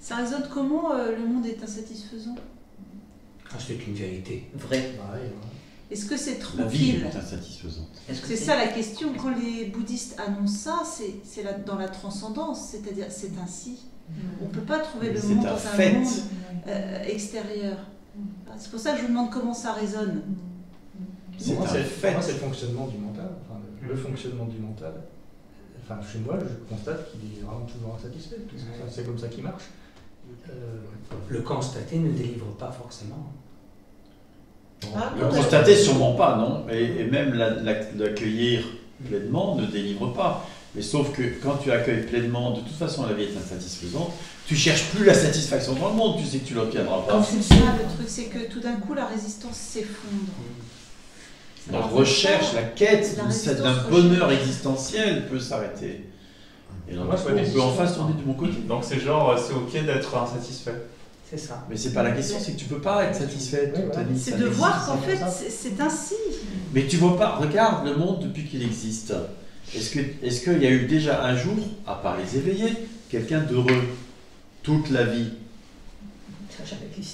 Ça résonne comment le monde est insatisfaisant? Ah, c'est une vérité vraie. Est-ce que c'est La vie tranquille? est insatisfaisante. C'est ça la question. Quand les bouddhistes annoncent ça, c'est dans la transcendance, c'est-à-dire c'est ainsi. On ne peut pas trouver le monde dans un monde extérieur. C'est pour ça que je vous demande comment ça résonne. Pour moi, c'est le fonctionnement du mental. Enfin, le fonctionnement du mental. Enfin, chez moi, je constate qu'il est vraiment toujours insatisfait. C'est comme ça qu'il marche. Le constater ne délivre pas forcément. Le constater, sûrement pas, non. Et même l'accueillir pleinement ne délivre pas. Mais sauf que quand tu accueilles pleinement, de toute façon la vie est insatisfaisante, tu cherches plus la satisfaction dans le monde, tu sais que tu l'obtiendras pas. C'est ça le truc, c'est que tout d'un coup la résistance s'effondre. La recherche, la quête d'un bonheur existentiel peut s'arrêter. Et donc, on peut enfin se tourner du bon côté. Donc c'est genre, c'est ok d'être insatisfait. C'est ça. Mais c'est pas la question, c'est que tu peux pas être satisfait toute ta vie. C'est de voir qu'en fait c'est ainsi. Mais tu vois pas, regarde le monde depuis qu'il existe. Est-ce qu'il y a eu déjà un jour, à part les éveillés, quelqu'un d'heureux toute la vie?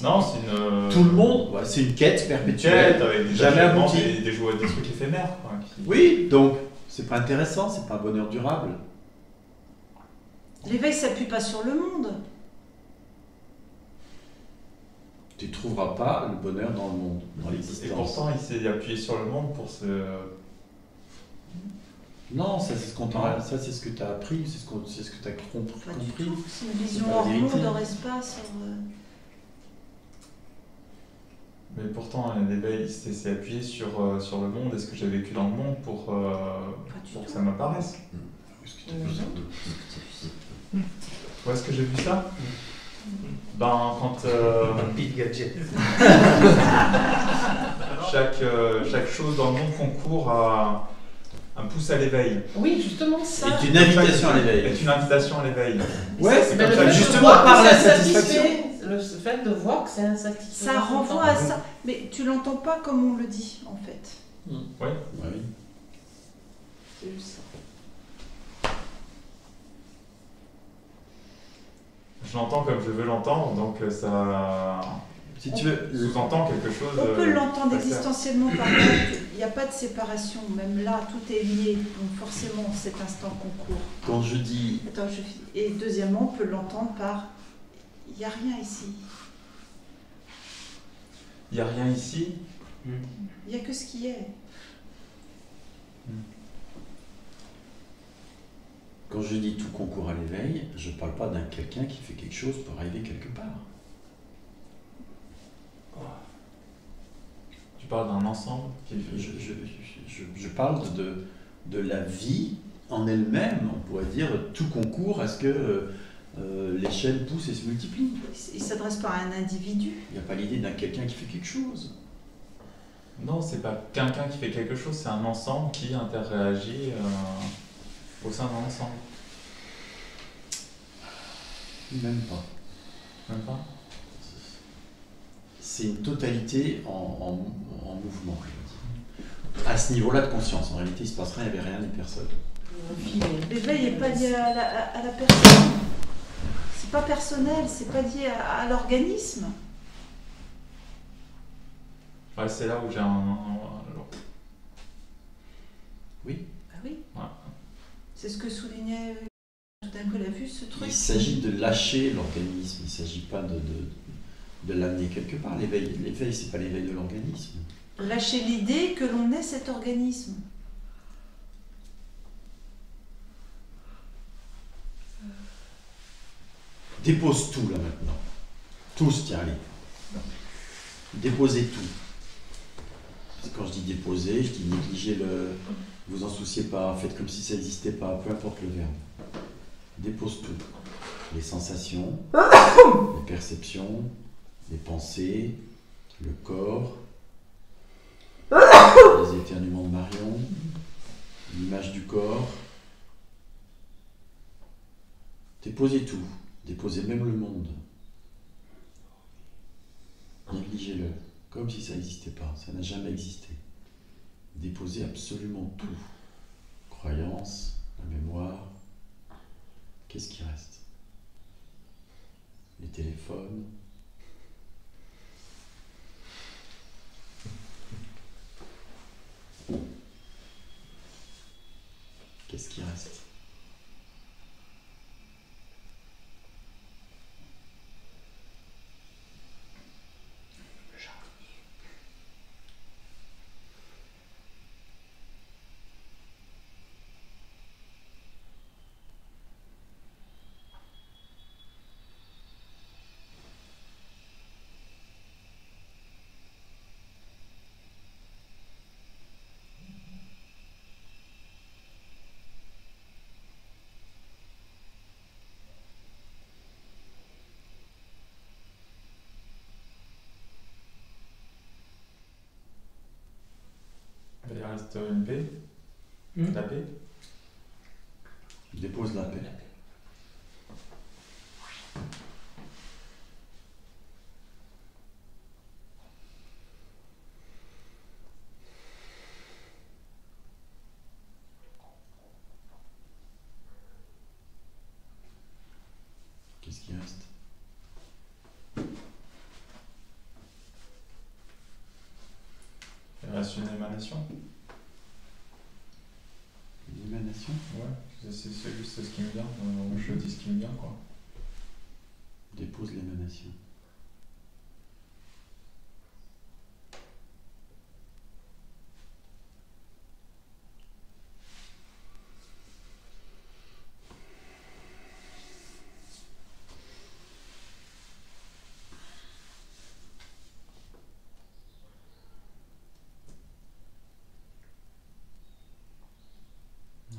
Non, c'est une... Tout le monde, ouais, c'est une quête perpétuelle, avec jamais aboutie. Des trucs éphémères. Quoi, Oui, donc c'est pas intéressant, c'est pas un bonheur durable. L'éveil s'appuie pas sur le monde. Tu trouveras pas le bonheur dans le monde, dans l'existence. Et pourtant, il s'est appuyé sur le monde pour se... Non, ça c'est ce qu'on t'a, ça c'est ce que tu as appris, c'est ce que tu as compris. Pas du tout. C'est une vision hors monde, hors espace. Mais pourtant, l'éveil s'est appuyé sur le monde et ce que j'ai vécu dans le monde pour que ça m'apparaisse. Est-ce que tu as vu ça? Où est-ce que j'ai vu ça? Ben, quand Big Gadget. chaque chose dans le monde concourt à un pouce à l'éveil. Oui, justement, ça. C'est une invitation à l'éveil. Est une invitation à l'éveil. Ouais, Mais le fait justement de voir par que la c'est satisfaction. insatisfait, le fait de voir que c'est insatisfaisant. Ça renvoie à ça. Mais tu l'entends pas comme on le dit en fait. Oui. Oui. C'est juste ça. Je l'entends comme je veux l'entendre, donc ça Si tu veux, sous-entend quelque chose. On peut l'entendre à faire. existentiellement par contre. Il n'y a pas de séparation. Même là, tout est lié. Donc forcément, cet instant concourt. quand je dis Attends, je finis. Et deuxièmement, on peut l'entendre par il n'y a rien ici. Il n'y a rien ici. Il n'y a que ce qui est. Quand je dis tout concourt à l'éveil, je ne parle pas d'un quelqu'un qui fait quelque chose pour arriver quelque part. Tu parles d'un ensemble qui Je parle de la vie en elle-même. On pourrait dire tout concourt à ce que l'échelle pousse et se multiplie. Il ne s'adresse pas à un individu. Il n'y a pas l'idée d'un quelqu'un qui fait quelque chose. Non, c'est pas quelqu'un qui fait quelque chose, c'est un ensemble qui interagit au sein d'un ensemble. Même pas. Même pas. C'est une totalité en mouvement, je veux dire. À ce niveau-là de conscience, en réalité, il ne se passe rien, il n'y avait rien ni personne. L'éveil n'est pas lié à la personne. C'est pas personnel, c'est pas lié à l'organisme. Ouais, c'est là où j'ai un... Oui. Ah oui. Ouais. C'est ce que soulignait tout d'un coup la vue, ce truc. Il s'agit de lâcher l'organisme, il ne s'agit pas de l'amener quelque part. L'éveil, ce n'est pas l'éveil de l'organisme. Lâcher l'idée que l'on est cet organisme. Dépose tout là maintenant. Tous, tiens, allez. Déposez tout. Quand je dis déposer, je dis négliger le... Vous en souciez pas, faites comme si ça n'existait pas, peu importe le verbe. Dépose tout. Les sensations, les perceptions, les pensées, le corps, les éternuements de Marion, l'image du corps. Déposez tout. Déposez même le monde. Négligez-le, comme si ça n'existait pas. Ça n'a jamais existé. Déposez absolument tout. Croyance, la mémoire. Qu'est-ce qui reste? les téléphones. Qu'est-ce qui reste? Il reste une paix. La paix. Dépose la paix. Qu'est-ce qui reste? Il reste une émanation. Une émanation? Ouais, c'est juste ce qui me vient. Je dis ce qui me vient, quoi. Dépose l'émanation.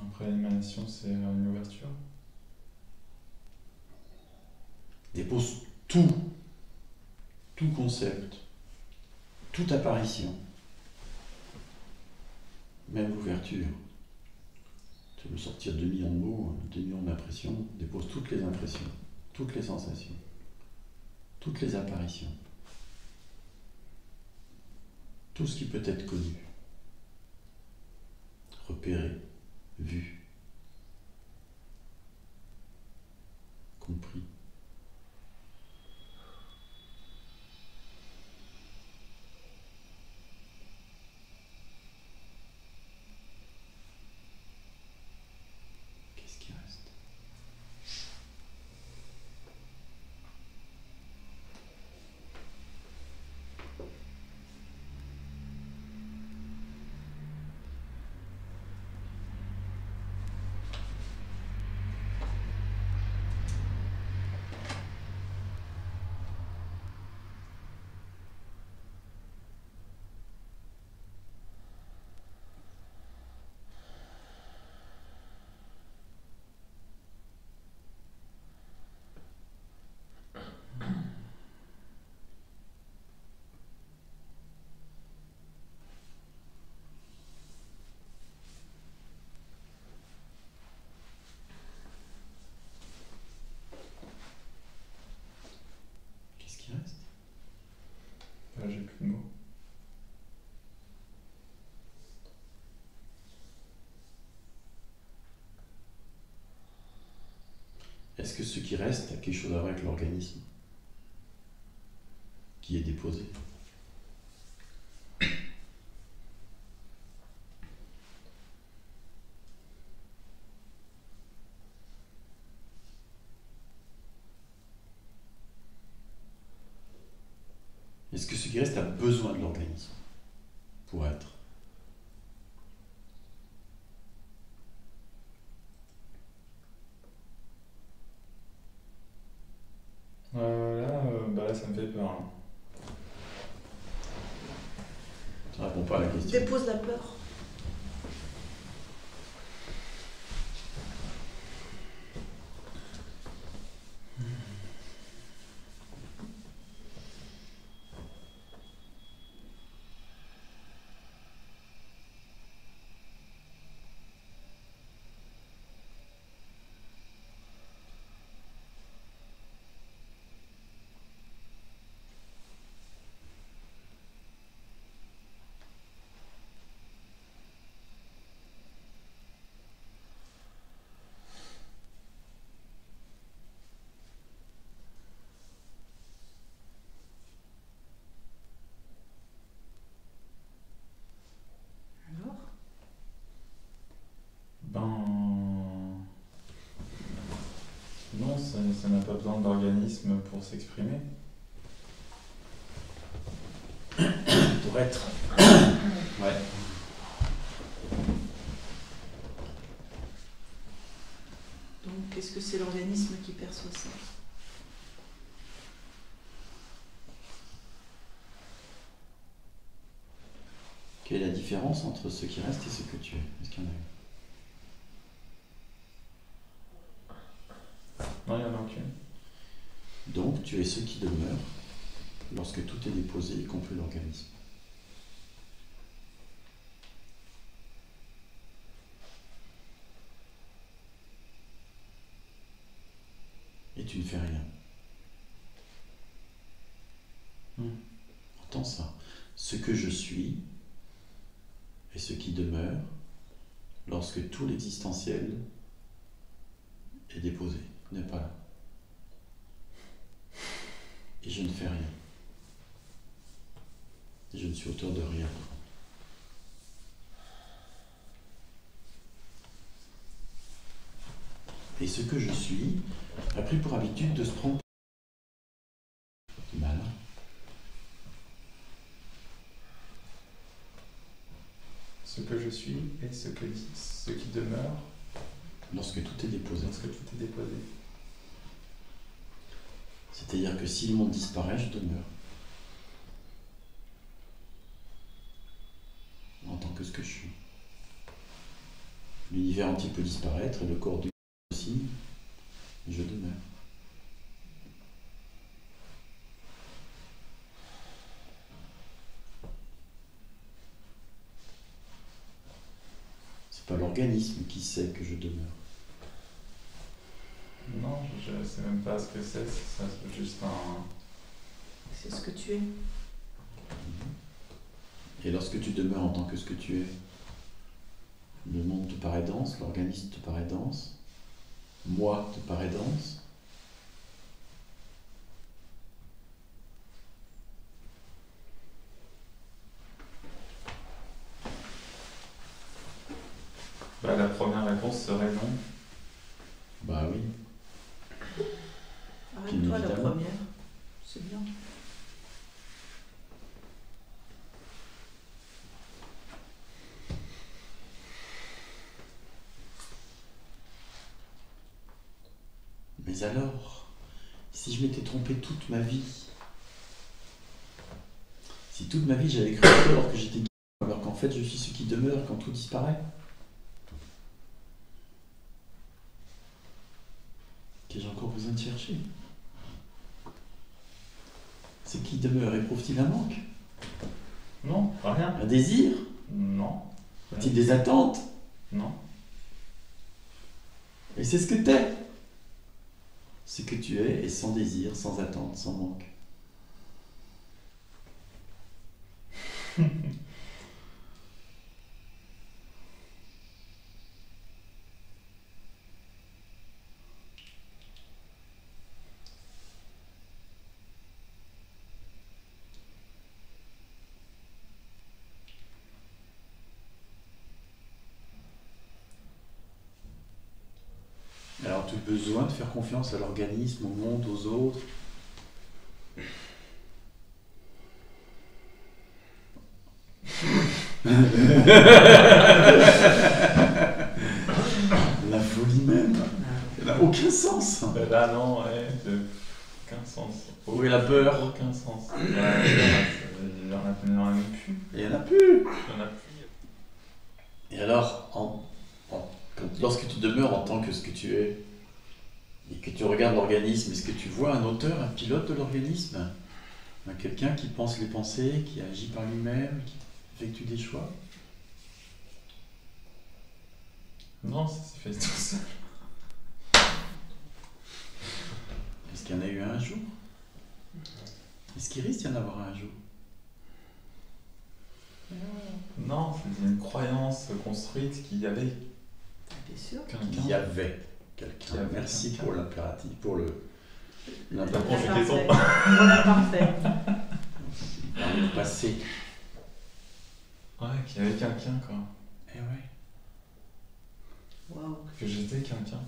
Après l'émanation, c'est une ouverture. Dépose tout concept, toute apparition, même l'ouverture. Tu veux sortir 2 millions de mots, 2 millions d'impressions, dépose toutes les impressions, toutes les sensations, toutes les apparitions, tout ce qui peut être connu, repéré, vu, compris. Qu'est-ce qui reste? Qu'est-ce qui reste? J'ai plus de mots. Est-ce que ce qui reste a quelque chose à voir avec l'organisme qui est déposé? Est-ce que ce qui reste a besoin de l'organisme pour être? Là, ça me fait peur. Hein. Ça répond pas à la question. Dépose la peur. Non, ça n'a pas besoin d'organisme pour s'exprimer. Pour être. Ouais. Donc, est-ce que c'est l'organisme qui perçoit ça? Quelle est la différence entre ce qui reste et ce que tu es? Est-ce qu'il y en a eu? Non, il n'y en a aucune. Donc, tu es ce qui demeure lorsque tout est déposé, y compris l'organisme. Et tu ne fais rien. Entends ça. Ce que je suis est ce qui demeure lorsque tout l'existentiel est déposé, n'est pas là. Et je ne fais rien. Et je ne suis auteur de rien. Et ce que je suis a pris pour habitude de se prendre mal. Ce que je suis et ce qui demeure Lorsque tout est déposé. lorsque tout est déposé. C'est-à-dire que si le monde disparaît, je demeure. En tant que ce que je suis. L'univers entier peut disparaître et le corps du aussi, je demeure. C'est pas l'organisme qui sait que je demeure. Non, je ne sais même pas ce que c'est juste un... C'est ce que tu es. Et lorsque tu demeures en tant que ce que tu es, le monde te paraît dense, l'organisme te paraît dense, moi te paraît dense. Bah, la première réponse serait non. Bah oui. Arrête-toi la Évidemment. première. C'est bien. Mais alors, si je m'étais trompé toute ma vie, si toute ma vie j'avais cru alors que j'étais alors qu'en fait je suis ce qui demeure quand tout disparaît, que j'ai encore besoin de chercher. Ce qui demeure éprouve-t-il un manque? Non, pas rien. Un désir? Non. A-t-il des attentes? Non. Et c'est ce que t'es. Ce que tu es est sans désir, sans attente, sans manque. Alors, tu as besoin de faire confiance à l'organisme, au monde, aux autres. La folie même. Elle n'a aucun sens. Là, non, ouais, aucun sens. Où est la peur? Aucun sens. Ouais, il n'y en a même plus. Il n'y en a plus. Il y en a plus. Et alors, lorsque tu demeures en tant que ce que tu es, et que tu regardes l'organisme, est-ce que tu vois un auteur, un pilote de l'organisme? Quelqu'un qui pense les pensées, qui agit par lui-même, qui effectue des choix? Non, ça s'est fait tout seul. Est-ce qu'il y en a eu un jour? Est-ce qu'il risque d'y en avoir un jour? Non, c'est une croyance construite qu'il y avait Bien sûr. Il y avait quelqu'un. Merci quelqu'un. pour l'impératif, pour La l'impératif. conjugaison. Voilà, parfait. Dans le passé. Ouais, qu'il y avait quelqu'un, quoi. Eh ouais. Waouh. Que j'étais quelqu'un.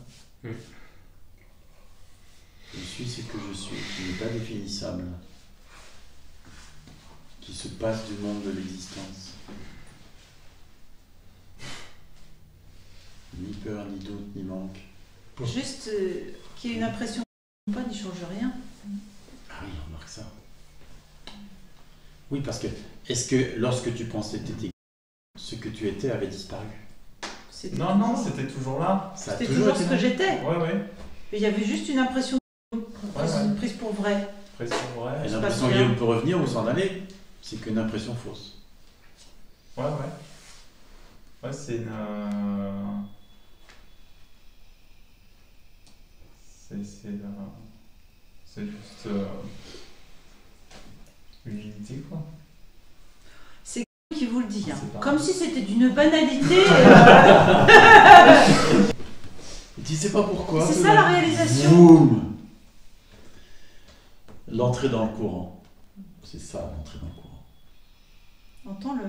suis ce que je suis, qui n'est pas définissable, qui se passe du monde de l'existence. Ni peur, ni doute, ni manque. Juste qu'il y ait une impression pas n'y change rien. Ah oui, on remarque ça. Oui, parce que, est-ce que lorsque tu pensais que tu étais, ce que tu étais avait disparu? Non, c'était toujours là. C'était toujours ce que j'étais. Ouais. Mais il y avait juste une impression prise pour vrai. Prise pour vrai. Et l'impression Guillaume peut revenir ou s'en aller, c'est qu'une impression fausse. Ouais. Ouais, c'est une... C'est juste une unité, quoi. C'est qui vous le dit, hein. Comme si c'était d'une banalité. Tu sais pas pourquoi. C'est ça la réalisation. Boum. L'entrée dans le courant. C'est ça, l'entrée dans le courant. Entends-le.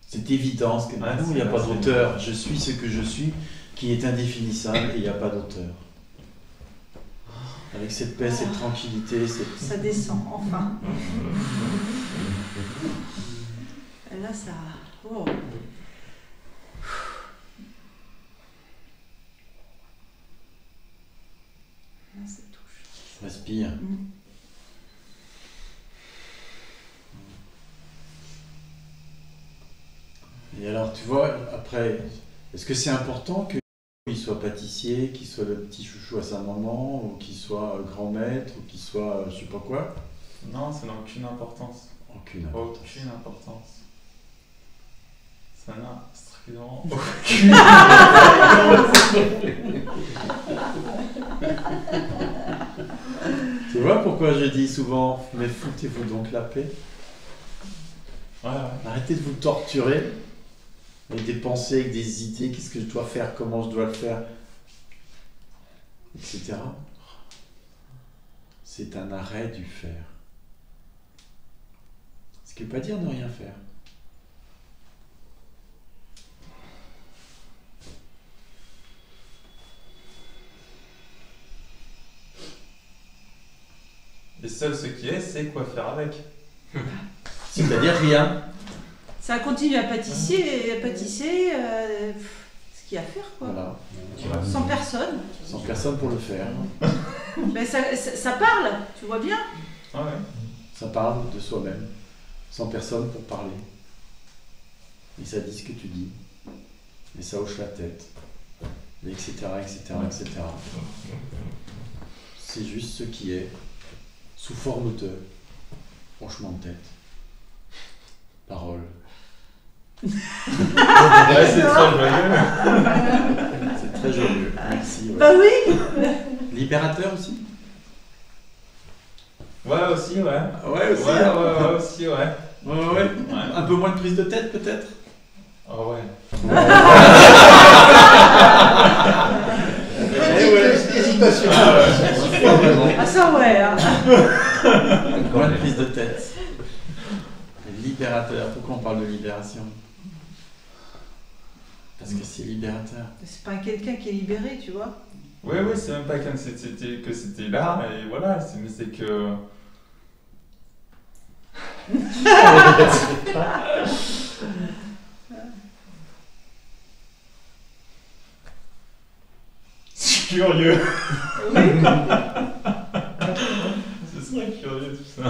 C'est évident, parce que non, il n'y a pas d'auteur. Je suis ce que je suis, qui est indéfinissable, et il n'y a pas d'auteur. Avec cette paix, cette tranquillité, ça descend, enfin. Et là, ça... Oh. Là, ça touche. Respire. Et alors, tu vois, après, est-ce que c'est important qu'il soit pâtissier, qu'il soit le petit chouchou à sa maman, ou qu'il soit grand maître, ou qu'il soit je sais pas quoi? Non, ça n'a aucune importance. Aucune importance. Aucune importance. Ça n'a strictement aucune Tu vois pourquoi je dis souvent, mais foutez-vous donc la paix? Ouais. Arrêtez de vous torturer avec des pensées, avec des idées, qu'est-ce que je dois faire, comment je dois le faire, etc. C'est un arrêt du faire. Ce qui ne veut pas dire ne rien faire. Et seul ce qui est, c'est quoi faire avec. C'est-à-dire rien. Ça continue à pâtisser, ce qu'il y a à faire, quoi. Voilà. Sans personne. Sans personne pour le faire. Mais ça parle, tu vois bien. Ah ouais. Ça parle de soi-même, sans personne pour parler. Et ça dit ce que tu dis. Et ça hoche la tête. Et etc. C'est juste ce qui est, sous forme de hochement de tête. Parole. Ouais, c'est très joyeux. C'est très joyeux, merci. Ouais. Bah oui. Libérateur aussi. Ouais, aussi, ouais. Ouais, aussi. Ouais, aussi, ouais. Ouais. Un peu moins de prise de tête, peut-être. Ah ouais. Hésitation. Ah ça ouais. Hein. Moins de prise de tête. Libérateur. Pourquoi on parle de libération? Parce que c'est libérateur. C'est pas quelqu'un qui est libéré, tu vois. Oui, c'est même pas que c'était là, et voilà, mais c'est que... C'est curieux. Oui. Ce serait curieux tout ça.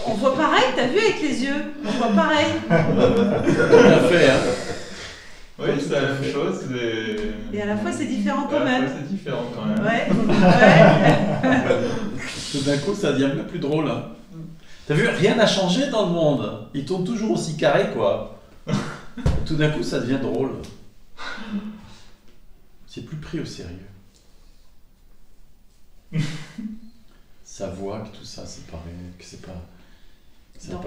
On voit pareil, t'as vu avec les yeux? On voit pareil. On a fait, hein. Oui, c'est la même chose. Et à la fois, c'est différent quand même. C'est différent quand même. Ouais. Tout d'un coup, ça devient plus drôle. Hein. T'as vu, rien n'a changé dans le monde. Il tourne toujours aussi carré, quoi. Et tout d'un coup, ça devient drôle. C'est plus pris au sérieux. Ça voit que tout ça, c'est pas réel, que c'est pas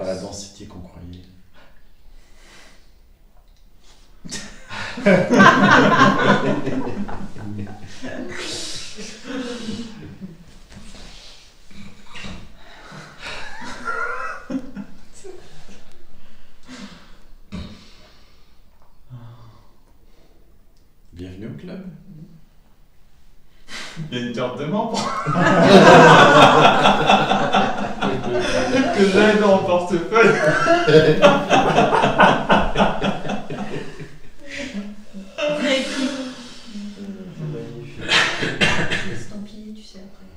la densité qu'on croyait. club. Il y a une carte de membre que j'avais dans mon portefeuille. Estampillé, tu sais, après.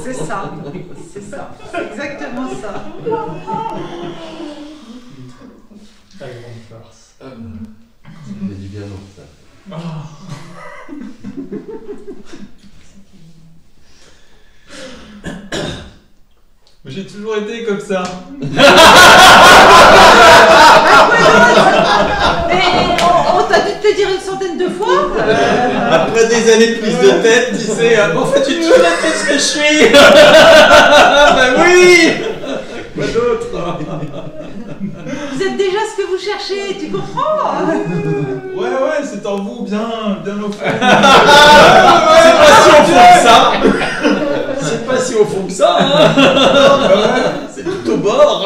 C'est ça, c'est ça, c'est exactement ça. La grande farce. Ça fait du bien, non, ça. Mais j'ai toujours été comme ça. Mais on t'a dû te le dire une centaine de fois. Après des années de prise de tête, tu sais, en fait, tu te souviens de ce que je suis. Ben oui. Quoi d'autre? Vous êtes déjà ce que vous cherchez, tu comprends? Ouais, c'est en vous, bien au fond. C'est pas si au fond que ça. C'est pas si au fond que ça, hein. C'est tout au bord.